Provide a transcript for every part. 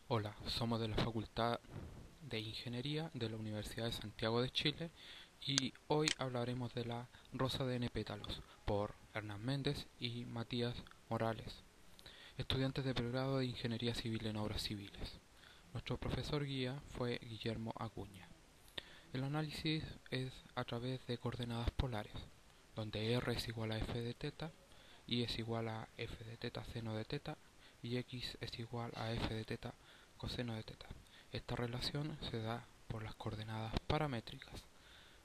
Hola, somos de la Facultad de Ingeniería de la Universidad de Santiago de Chile y hoy hablaremos de la Rosa de N Pétalos por Hernán Méndez y Matías Morales, estudiantes de pregrado de Ingeniería Civil en Obras Civiles. Nuestro profesor guía fue Guillermo Acuña. El análisis es a través de coordenadas polares, donde R es igual a f de teta, y es igual a f de teta seno de teta y x es igual a f de teta coseno de teta. Esta relación se da por las coordenadas paramétricas.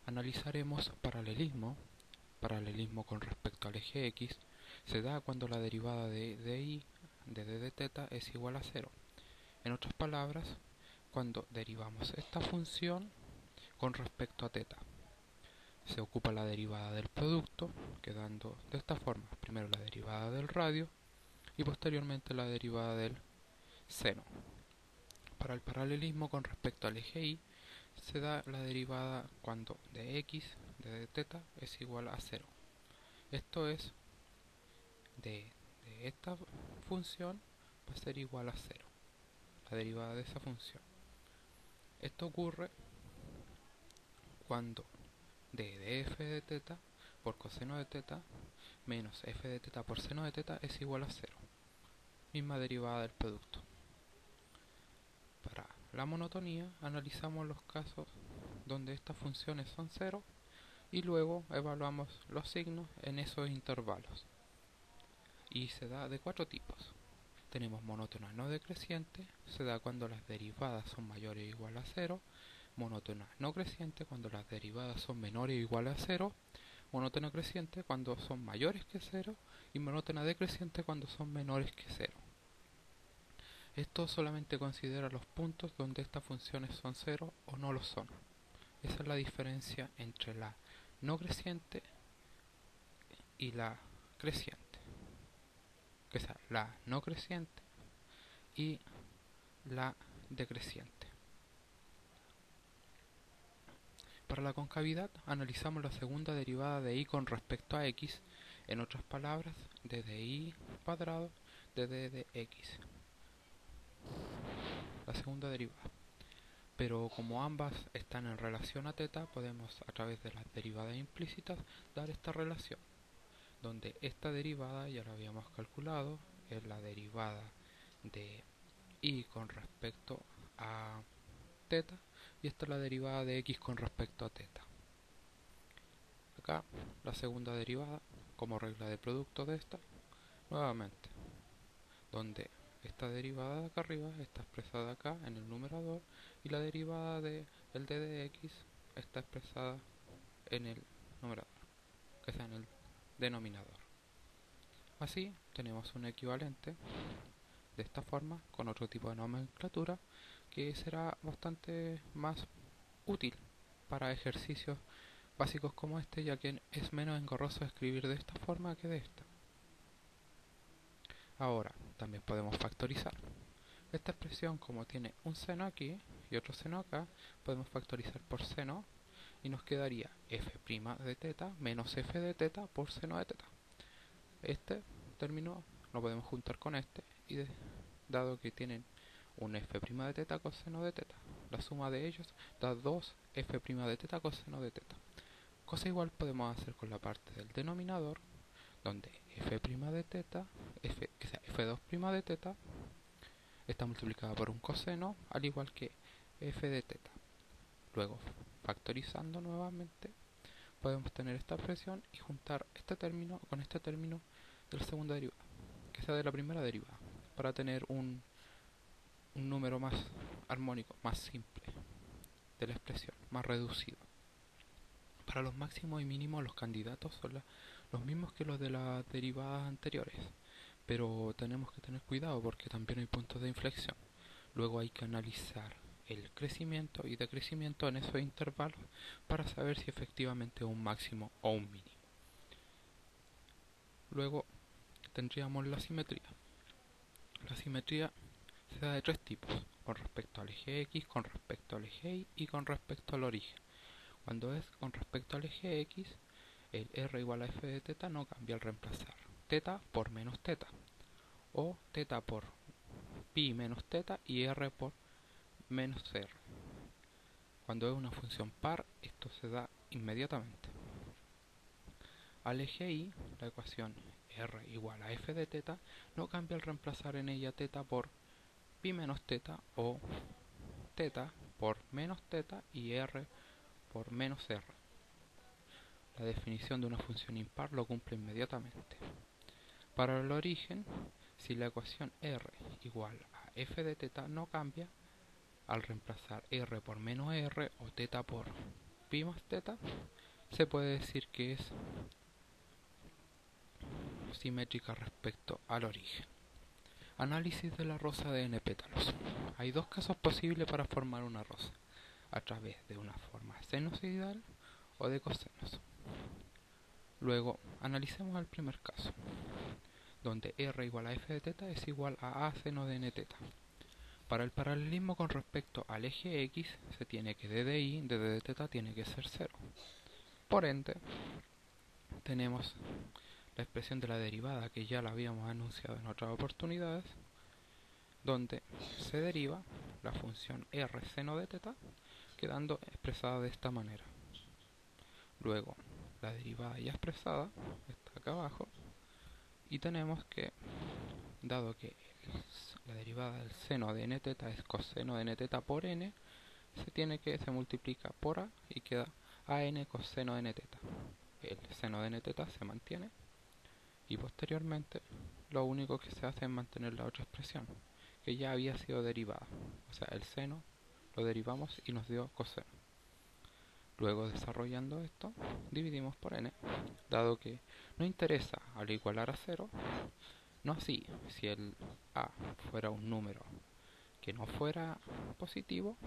Analizaremos paralelismo. Paralelismo con respecto al eje x se da cuando la derivada de di de d de teta es igual a cero. En otras palabras, cuando derivamos esta función con respecto a teta. Se ocupa la derivada del producto, quedando de esta forma: primero la derivada del radio y posteriormente la derivada del seno. Para el paralelismo con respecto al eje y, se da la derivada cuando de x de teta es igual a cero. Esto es, de esta función va a ser igual a cero, la derivada de esa función. Esto ocurre cuando de f de teta por coseno de teta menos f de teta por seno de teta es igual a cero. Misma derivada del producto. Para la monotonía analizamos los casos donde estas funciones son cero y luego evaluamos los signos en esos intervalos. Y se da de cuatro tipos. Tenemos monótona no decreciente, se da cuando las derivadas son mayores o iguales a cero. Monótona no creciente cuando las derivadas son menores o iguales a cero. Monótona creciente cuando son mayores que cero. Y monótona decreciente cuando son menores que cero. Esto solamente considera los puntos donde estas funciones son cero o no lo son. Esa es la diferencia entre la no creciente y la creciente. Que es la no creciente y la decreciente. Para la concavidad analizamos la segunda derivada de y con respecto a x, en otras palabras, de y cuadrado de d de x. La segunda derivada. Pero como ambas están en relación a teta, podemos a través de las derivadas implícitas dar esta relación, donde esta derivada ya la habíamos calculado, es la derivada de y con respecto a teta, y esta es la derivada de x con respecto a teta. Acá la segunda derivada como regla de producto de esta, nuevamente, donde esta derivada de acá arriba está expresada acá en el numerador y la derivada de el d de x está expresada en el numerador, que está en el denominador. Así tenemos un equivalente de esta forma con otro tipo de nomenclatura que será bastante más útil para ejercicios básicos como este, ya que es menos engorroso escribir de esta forma que de esta. Ahora, también podemos factorizar. Esta expresión, como tiene un seno aquí y otro seno acá, podemos factorizar por seno y nos quedaría f' de teta menos f de teta por seno de teta. Este término lo podemos juntar con este y dado que tienen un f' de teta coseno de teta, la suma de ellos da 2 f' de teta coseno de teta. Cosa igual podemos hacer con la parte del denominador, donde f' de teta, f2' de teta, está multiplicada por un coseno, al igual que f de teta. Luego, factorizando nuevamente, podemos tener esta expresión y juntar este término con este término de la segunda derivada, que sea de la primera derivada, para tener un número más armónico, más simple de la expresión, más reducido. Para los máximos y mínimos los candidatos son los mismos que los de las derivadas anteriores, pero tenemos que tener cuidado porque también hay puntos de inflexión. Luego hay que analizar el crecimiento y decrecimiento en esos intervalos para saber si efectivamente es un máximo o un mínimo. Luego tendríamos la simetría. La simetría se da de tres tipos: con respecto al eje x, con respecto al eje y con respecto al origen. Cuando es con respecto al eje x, el r igual a f de teta no cambia al reemplazar teta por menos teta, o teta por pi menos teta y r por menos r. Cuando es una función par, esto se da inmediatamente. Al eje y, la ecuación r igual a f de teta no cambia al reemplazar en ella teta por pi menos teta o teta por menos teta y r por menos r. La definición de una función impar lo cumple inmediatamente. Para el origen, si la ecuación r igual a f de teta no cambia, al reemplazar r por menos r o teta por pi más teta, se puede decir que es simétrica respecto al origen. Análisis de la rosa de n pétalos. Hay dos casos posibles para formar una rosa, a través de una forma sinusoidal o de cosenos. Luego, analicemos el primer caso, donde r igual a f de teta es igual a seno de n teta. Para el paralelismo con respecto al eje x, se tiene que d de i de d de teta tiene que ser 0. Por ende, tenemos la expresión de la derivada que ya la habíamos anunciado en otras oportunidades, donde se deriva la función r seno de teta, quedando expresada de esta manera. Luego, la derivada ya expresada está acá abajo, y tenemos que, dado que la derivada del seno de n teta es coseno de n teta por n, se multiplica por a y queda an coseno de n teta. El seno de n teta se mantiene y posteriormente lo único que se hace es mantener la otra expresión que ya había sido derivada, o sea, el seno lo derivamos y nos dio coseno. Luego, desarrollando esto, dividimos por n, dado que no interesa al igualar a 0, no así si el a fuera un número que no fuera positivo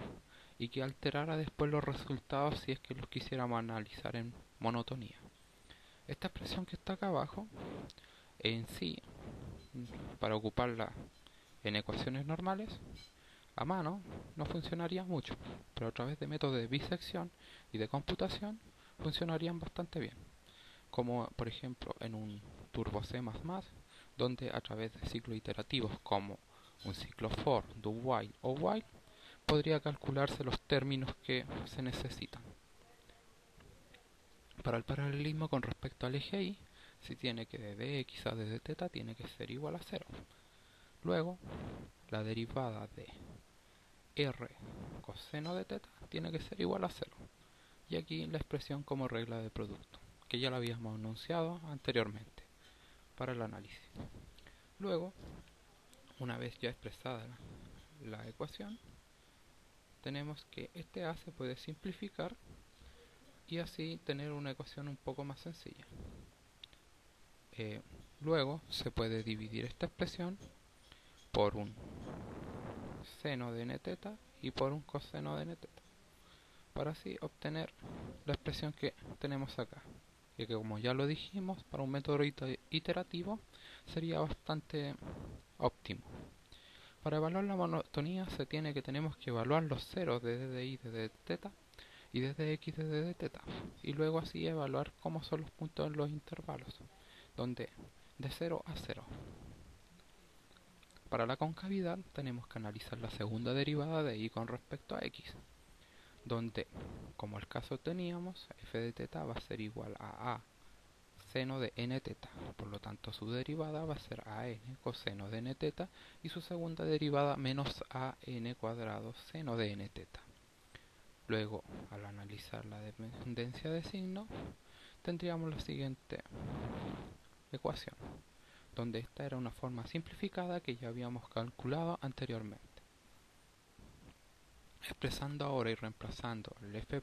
y que alterara después los resultados si es que los quisiéramos analizar en monotonía. Esta expresión que está acá abajo, en sí, para ocuparla en ecuaciones normales, a mano no funcionaría mucho, pero a través de métodos de bisección y de computación funcionarían bastante bien, como por ejemplo en un turbo C++, donde a través de ciclos iterativos como un ciclo for, do while o while, podría calcularse los términos que se necesitan. Para el paralelismo con respecto al eje y, se tiene que de x a de teta tiene que ser igual a 0. Luego, la derivada de r coseno de teta tiene que ser igual a 0. Y aquí la expresión como regla de producto, que ya la habíamos anunciado anteriormente para el análisis. Luego, una vez ya expresada la ecuación, tenemos que este a se puede simplificar y así tener una ecuación un poco más sencilla. Luego se puede dividir esta expresión por un seno de n teta y por un coseno de n teta, para así obtener la expresión que tenemos acá, que como ya lo dijimos, para un método iterativo sería bastante óptimo. Para evaluar la monotonía tenemos que evaluar los ceros de d de i de d de teta y d de x de d de teta, y luego así evaluar cómo son los puntos en los intervalos, donde de 0 a 0. Para la concavidad tenemos que analizar la segunda derivada de y con respecto a x, donde, como el caso teníamos, f de teta va a ser igual a seno de n teta, por lo tanto su derivada va a ser an coseno de n teta y su segunda derivada menos an cuadrado seno de n teta. Luego, al analizar la dependencia de signo, tendríamos la siguiente ecuación, donde esta era una forma simplificada que ya habíamos calculado anteriormente. Expresando ahora y reemplazando el f',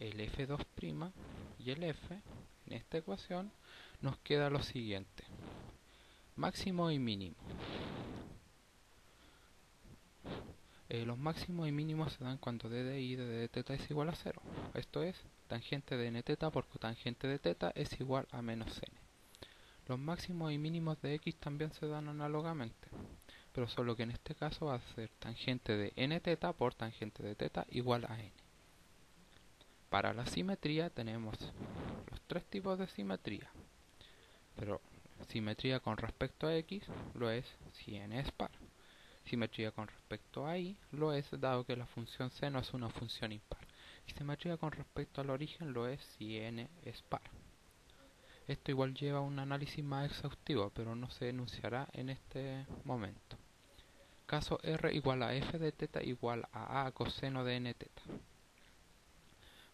el f2' y el f en esta ecuación, nos queda lo siguiente: máximo y mínimo. Los máximos y mínimos se dan cuando d de i de d de teta es igual a 0. Esto es, tangente de n teta por cotangente de teta es igual a menos n. Los máximos y mínimos de x también se dan análogamente, pero solo que en este caso va a ser tangente de n teta por tangente de teta igual a n. Para la simetría tenemos los tres tipos de simetría, pero simetría con respecto a x lo es si n es par. Simetría con respecto a y lo es dado que la función seno es una función impar. Y simetría con respecto al origen lo es si n es par. Esto igual lleva a un análisis más exhaustivo, pero no se enunciará en este momento. Caso r igual a f de teta igual a coseno de n teta.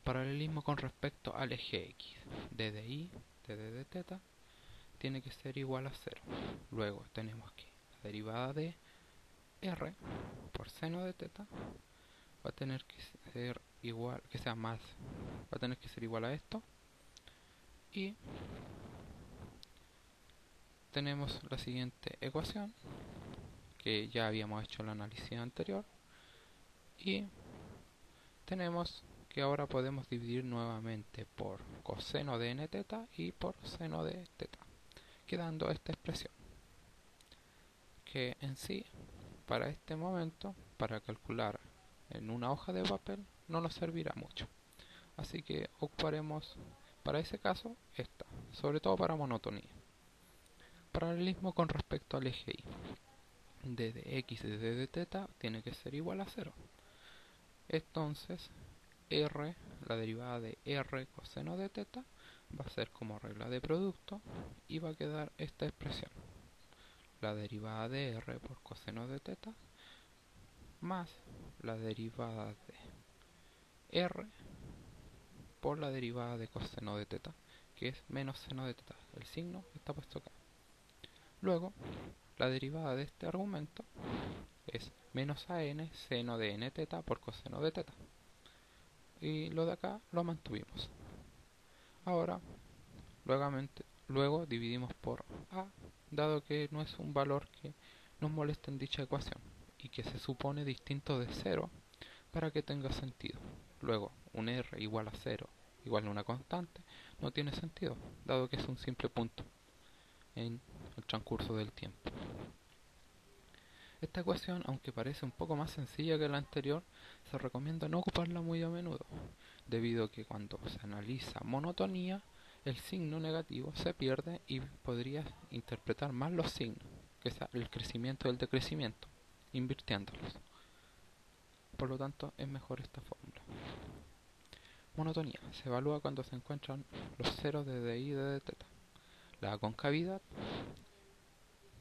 Paralelismo con respecto al eje x. d de y, d de teta, tiene que ser igual a 0. Luego tenemos que la derivada de r por seno de teta va a tener que ser igual, que sea más, va a tener que ser igual a esto. Y tenemos la siguiente ecuación, que ya habíamos hecho el análisis anterior. Y tenemos que ahora podemos dividir nuevamente por coseno de n teta y por seno de teta, quedando esta expresión, que en sí, para este momento, para calcular en una hoja de papel, no nos servirá mucho. Así que ocuparemos para ese caso esta, sobre todo para monotonía. Paralelismo con respecto al eje y. d de x y d de teta tiene que ser igual a 0. Entonces, r, la derivada de r coseno de teta, va a ser como regla de producto y va a quedar esta expresión. La derivada de r por coseno de teta más la derivada de r por la derivada de coseno de teta, que es menos seno de teta. El signo está puesto acá. Luego, la derivada de este argumento es menos an seno de n teta por coseno de teta. Y lo de acá lo mantuvimos. Ahora, luego dividimos por a, dado que no es un valor que nos molesta en dicha ecuación y que se supone distinto de 0 para que tenga sentido. Luego, un r igual a 0 igual a una constante no tiene sentido, dado que es un simple punto en el transcurso del tiempo. Esta ecuación, aunque parece un poco más sencilla que la anterior, se recomienda no ocuparla muy a menudo, debido a que cuando se analiza monotonía, el signo negativo se pierde y podrías interpretar mal los signos, que es el crecimiento y el decrecimiento, invirtiéndolos. Por lo tanto, es mejor esta fórmula. Monotonía se evalúa cuando se encuentran los ceros de d y de teta. La concavidad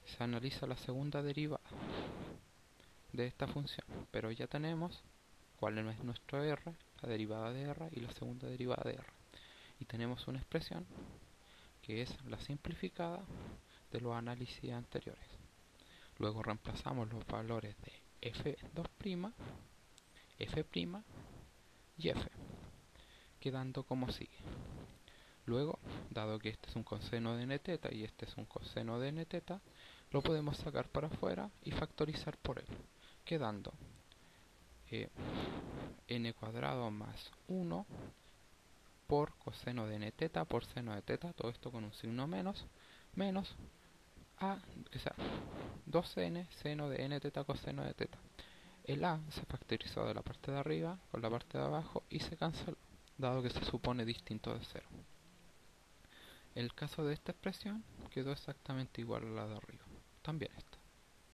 se analiza la segunda derivada de esta función, pero ya tenemos cuál es nuestro r, la derivada de r y la segunda derivada de r. Y tenemos una expresión que es la simplificada de los análisis anteriores. Luego reemplazamos los valores de f2', f' y f, quedando como sigue. Luego, dado que este es un coseno de n teta y este es un coseno de n teta, lo podemos sacar para afuera y factorizar por él, quedando n cuadrado más 1 por coseno de n teta por seno de teta, todo esto con un signo menos, menos a, o sea, 2n seno de n teta coseno de teta. El a se factorizó de la parte de arriba con la parte de abajo y se canceló, dado que se supone distinto de 0. El caso de esta expresión quedó exactamente igual a la de arriba. También está.